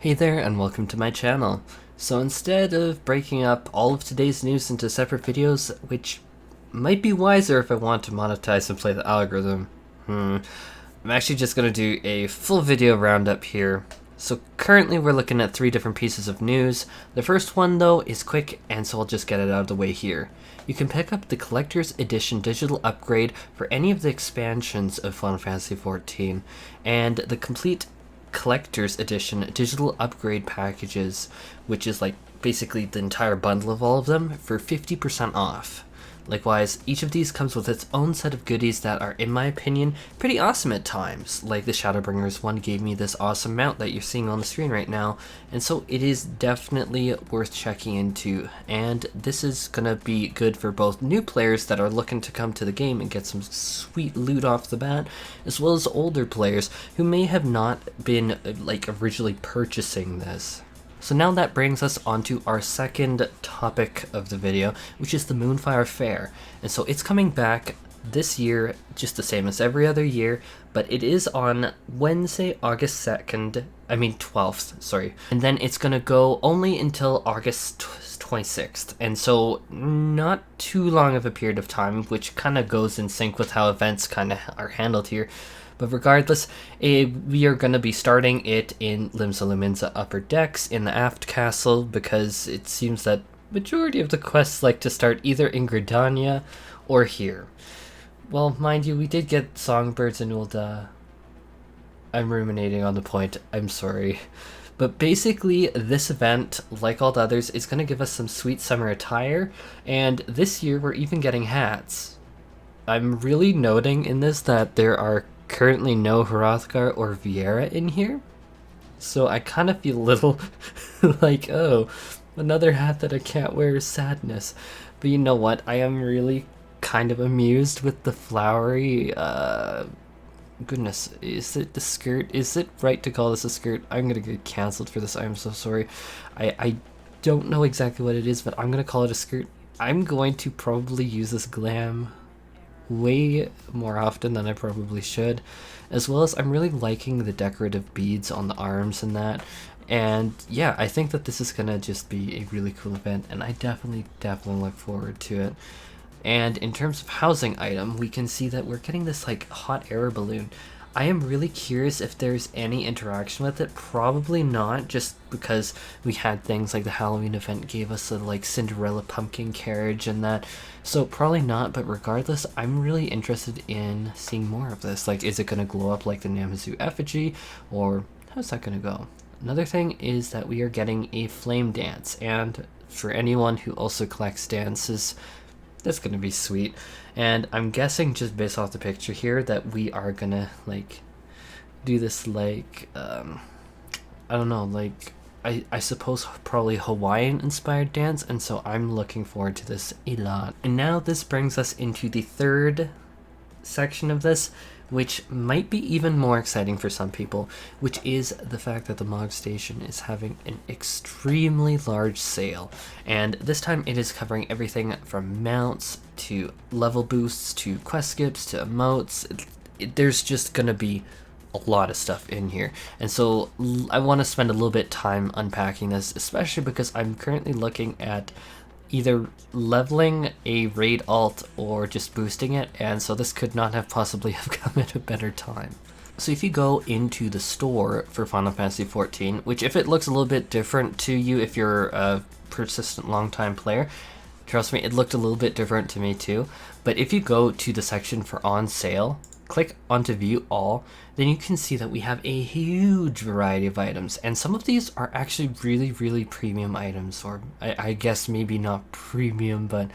Hey there and welcome to my channel. So instead of breaking up all of today's news into separate videos, which might be wiser if I want to monetize and play the algorithm, I'm actually just going to do a full video roundup here. So currently we're looking at 3 different pieces of news. The first one though is quick, and so I'll just get it out of the way here. You can pick up the Collector's Edition digital upgrade for any of the expansions of Final Fantasy XIV, and the complete Collector's Edition digital upgrade packages, which is like basically the entire bundle of all of them, for 50% off. Likewise, each of these comes with its own set of goodies that are, in my opinion, pretty awesome at times. Like the Shadowbringers one gave me this awesome mount that you're seeing on the screen right now, and so it is definitely worth checking into. And this is gonna be good for both new players that are looking to come to the game and get some sweet loot off the bat, as well as older players who may have not been like originally purchasing this. So now that brings us on to our second topic of the video, which is the Moonfire Fair. And so it's coming back this year, just the same as every other year, but it is on Wednesday, August 12th, sorry. And then it's gonna go only until August 26th. And so not too long of a period of time, which kind of goes in sync with how events kind of are handled here. But regardless, we are going to be starting it in Limsa Lominsa Upper Decks in the Aft Castle, because it seems that majority of the quests like to start either in Gridania or here. Well, mind you, we did get Songbirds and Ul'dah. I'm ruminating on the point, I'm sorry. But basically, this event, like all the others, is going to give us some sweet summer attire, and this year we're even getting hats. I'm really noting in this that there are currently no Hrothgar or Viera in here, so I kind of feel a little like, oh, another hat that I can't wear is sadness. But you know what, I am really kind of amused with the flowery, goodness, is it the skirt? Is it right to call this a skirt? I'm gonna get cancelled for this, I'm so sorry. I don't know exactly what it is, but I'm gonna call it a skirt. I'm going to probably use this glam way more often than I probably should, as well as I'm really liking the decorative beads on the arms and that. And yeah, I think that this is gonna just be a really cool event, and I definitely look forward to it. And in terms of housing item, we can see that we're getting this like hot air balloon. I am really curious if there's any interaction with it. Probably not, just because we had things like the Halloween event gave us a like Cinderella pumpkin carriage and that. So probably not, but regardless, I'm really interested in seeing more of this. Like, is it going to glow up like the Namazu effigy, or how's that going to go? Another thing is that we are getting a flame dance, and for anyone who also collects dances, that's gonna be sweet. And I'm guessing, just based off the picture here, that we are gonna like do this like I don't know, like I suppose probably Hawaiian inspired dance, and so I'm looking forward to this a lot. And now this brings us into the third section of this, which might be even more exciting for some people, which is the fact that the Mog Station is having an extremely large sale. And this time it is covering everything from mounts to level boosts to quest skips to emotes. There's just gonna be a lot of stuff in here, and so I want to spend a little bit time unpacking this, especially because I'm currently looking at either leveling a raid alt or just boosting it, and so this could not have possibly have come at a better time. So if you go into the store for Final Fantasy XIV, which if it looks a little bit different to you if you're a persistent long-time player, trust me, it looked a little bit different to me too. But if you go to the section for on sale, click onto view all, then you can see that we have a huge variety of items, and some of these are actually really premium items, or I guess maybe not premium, but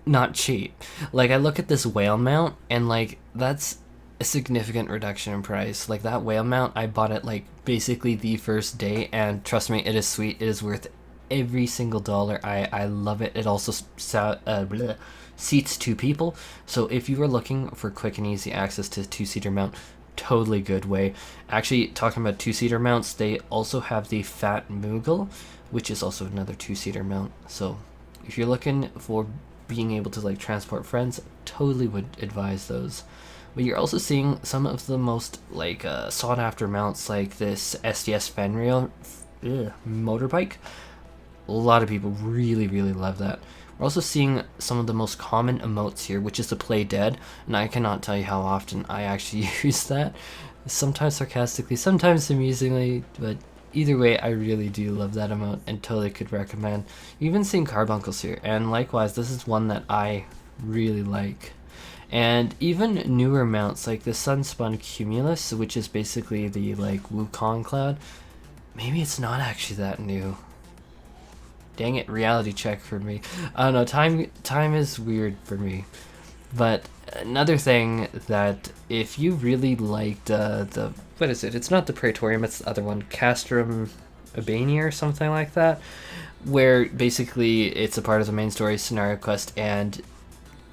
not cheap. Like, I look at this whale mount, and like, that's a significant reduction in price. Like, that whale mount, I bought it like basically the first day, and trust me, it is sweet. It is worth every single dollar. I love it. It also seats 2 people, so if you are looking for quick and easy access to 2-seater mount, totally good way. Actually, talking about 2-seater mounts, they also have the Fat Moogle, which is also another 2-seater mount. So if you're looking for being able to like transport friends, totally would advise those. But you're also seeing some of the most like sought after mounts, like this SDS Fenrir motorbike. A lot of people really love that. We're also seeing some of the most common emotes here, which is to play dead, and I cannot tell you how often I actually use that. Sometimes sarcastically, sometimes amusingly, but either way, I really do love that emote and totally could recommend. Even seeing carbuncles here, and likewise, this is one that I really like. And even newer mounts like the Sunspun Cumulus, which is basically the like Wukong cloud. Maybe it's not actually that new. Dang it, reality check for me. I don't know, time is weird for me. But another thing that if you really liked the what is it? It's not the Praetorium, it's the other one, Castrum Urbania or something like that, where basically it's a part of the main story scenario quest, and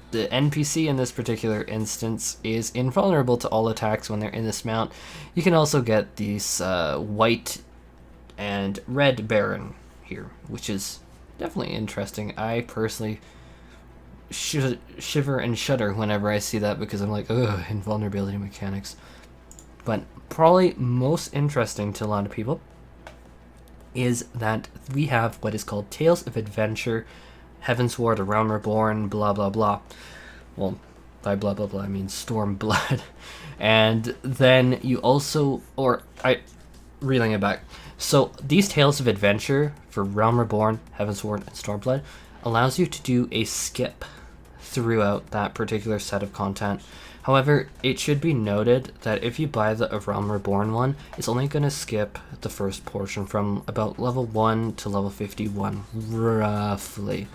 the NPC in this particular instance is invulnerable to all attacks when they're in this mount. You can also get these white and red Baron here, which is definitely interesting. I personally shiver and shudder whenever I see that because I'm like, ugh, invulnerability mechanics. But probably most interesting to a lot of people is that we have what is called Tales of Adventure, Heavensward, A Realm Reborn, blah blah blah. Well, by blah blah blah I mean Stormblood. And then you also, reeling it back. So these Tales of Adventure for Realm Reborn, Heavensward, and Stormblood allows you to do a skip throughout that particular set of content. However, it should be noted that if you buy the Realm Reborn one, it's only going to skip the first portion from about level 1 to level 51, roughly.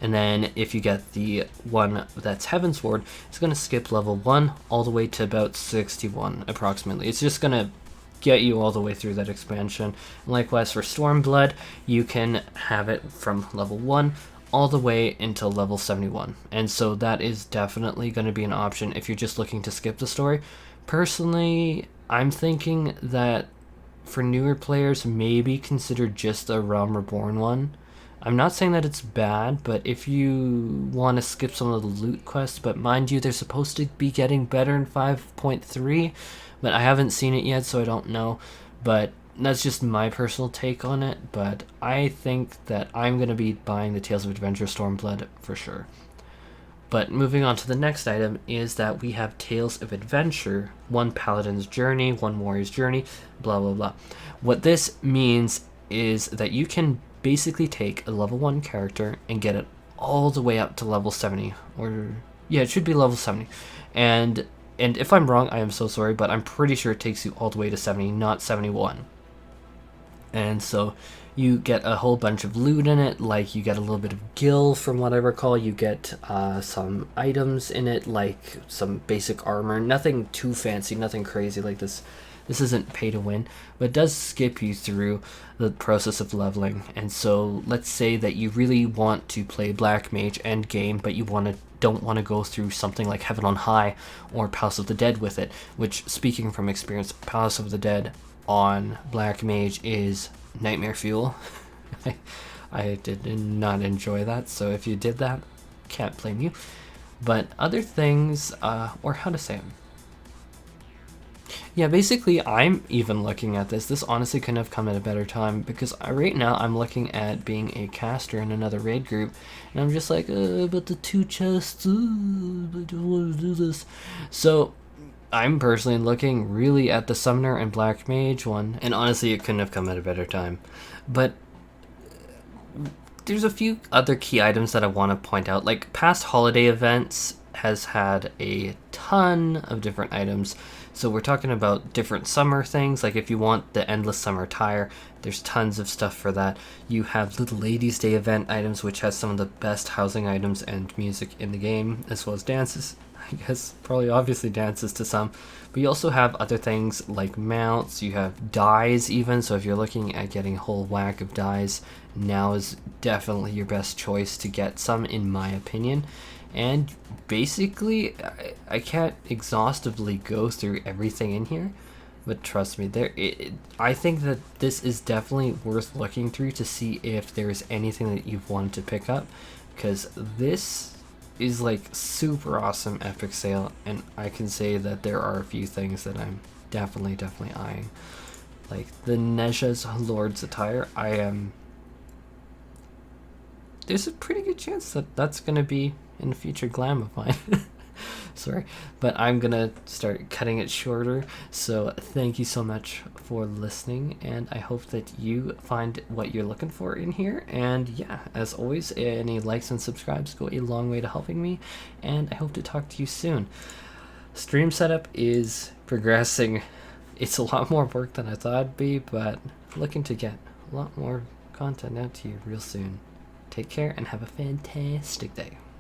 And then if you get the one that's Heavensward, it's going to skip level 1 all the way to about 61, approximately. It's just going to get you all the way through that expansion. And likewise for Stormblood, you can have it from level 1 all the way until level 71. And so that is definitely going to be an option if you're just looking to skip the story. Personally, I'm thinking that for newer players, maybe consider just the Realm Reborn one. I'm not saying that it's bad, but if you want to skip some of the loot quests, but mind you, they're supposed to be getting better in 5.3, but I haven't seen it yet, so I don't know. But that's just my personal take on it, but I think that I'm going to be buying the Tales of Adventure Stormblood for sure. But moving on to the next item is that we have Tales of Adventure, one Paladin's Journey, one Warrior's Journey, blah blah blah. What this means is that you can basically take a level 1 character and get it all the way up to level 70, or yeah, it should be level 70. And if I'm wrong, I am so sorry, but I'm pretty sure it takes you all the way to 70, not 71. And so you get a whole bunch of loot in it, like you get a little bit of gil from what I recall, you get some items in it, like some basic armor, nothing too fancy, nothing crazy like this. This isn't pay to win, but it does skip you through the process of leveling. And so let's say that you really want to play Black Mage end game, but you don't want to go through something like Heaven on High or Palace of the Dead with it, which, speaking from experience, Palace of the Dead on Black Mage is nightmare fuel. I did not enjoy that, so if you did that, can't blame you. But other things, or how to say them. Yeah, basically, I'm even looking at this. This honestly couldn't have come at a better time, because right now I'm looking at being a caster in another raid group, and I'm just like, but the 2 chests, I don't want to do this. So I'm personally looking really at the Summoner and Black Mage one, and honestly, it couldn't have come at a better time. But there's a few other key items that I want to point out. Like, past holiday events has had a ton of different items. So we're talking about different summer things, like if you want the Endless Summer Attire, there's tons of stuff for that. You have Little Ladies Day event items, which has some of the best housing items and music in the game, as well as dances. I guess probably obviously dances to some. But you also have other things like mounts, you have dyes even, so if you're looking at getting a whole whack of dyes, now is definitely your best choice to get some, in my opinion. And basically, I can't exhaustively go through everything in here, but trust me, I think that this is definitely worth looking through to see if there's anything that you've wanted to pick up, because this is like super awesome epic sale, and I can say that there are a few things that I'm definitely eyeing. Like the Nezha's Lord's Attire, there's a pretty good chance that that's gonna be in a future glam of mine. Sorry, but I'm gonna start cutting it shorter. So thank you so much for listening, and I hope that you find what you're looking for in here. And yeah, as always, any likes and subscribes go a long way to helping me, and I hope to talk to you soon. Stream setup is progressing. It's a lot more work than I thought it'd be, but looking to get a lot more content out to you real soon. Take care and have a fantastic day.